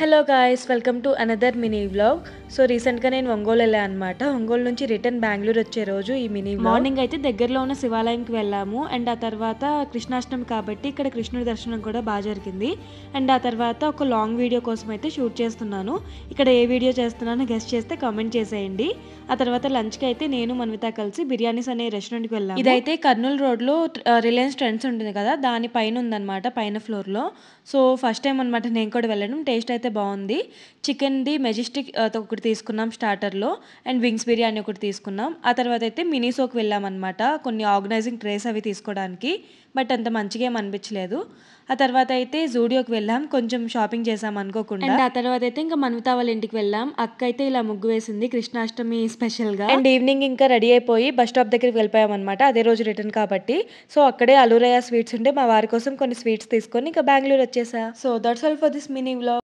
Hello guys, welcome to another mini vlog. So రీసెంట్గా నేను ఒంగోలు వెళ్ళాను అనమాట. ఒంగోలు నుంచి రిటర్న్ బెంగళూరు వచ్చే రోజు ఈ మినీ వ్లాగ్. మార్నింగ్ అయితే దగ్గరలో ఉన్న శివాలయంకి వెళ్ళాము. అండ్ ఆ తర్వాత కృష్ణాష్టమి కాబట్టి ఇక్కడ కృష్ణుడి దర్శనం కూడా బాగా జరిగింది. అండ్ ఆ తర్వాత ఒక లాంగ్ వీడియో కోసం అయితే షూట్ చేస్తున్నాను. ఇక్కడ ఏ వీడియో చేస్తున్నానో గెస్ట్ చేస్తే కామెంట్ చేసేయండి. ఆ తర్వాత లంచ్కి అయితే నేను మన్విత కలిసి బిర్యానీస్ అనే రెస్టారెంట్కి వెళ్ళాము. ఇదైతే కర్నూలు రోడ్లో రిలయన్స్ ట్రెండ్స్ ఉంటుంది కదా, దాని పైన ఉందన్నమాట, పైన ఫ్లోర్లో. సో ఫస్ట్ టైం అనమాట నేను కూడా వెళ్ళడం. టేస్ట్ అయితే బాగుంది. చికెన్ది మెజెస్టిక్ ఒకటి తీసుకున్నాం స్టార్టర్లో, అండ్ వింగ్స్ బిర్యానీ ఒకటి తీసుకున్నాం. ఆ తర్వాత అయితే మినీసోకి వెళ్ళామన్నమాట, కొన్ని ఆర్గనైజింగ్ ట్రేస్ అవి తీసుకోవడానికి. బట్ అంత మంచిగా ఏం అనిపించలేదు. ఆ తర్వాత అయితే జూడియోకి వెళ్ళాం, కొంచెం షాపింగ్ చేసాం అనుకోకుండా. అండ్ ఆ తర్వాత అయితే ఇంకా మన్విత వాళ్ళ ఇంటికి వెళ్ళాం. అక్క అయితే ఇలా ముగ్గు వేసింది కృష్ణాష్టమి స్పెషల్గా. అండ్ ఈవినింగ్ ఇంకా రెడీ అయిపోయి బస్ స్టాప్ దగ్గరికి వెళ్ళిపోయాం అనమాట, అదే రోజు రిటర్న్ కాబట్టి. సో అక్కడే అలూరయ్య స్వీట్స్ ఉంటే మా వారి కోసం కొన్ని స్వీట్స్ తీసుకొని ఇంకా బెంగళూరు వచ్చేసా. So that's all for this mini vlog.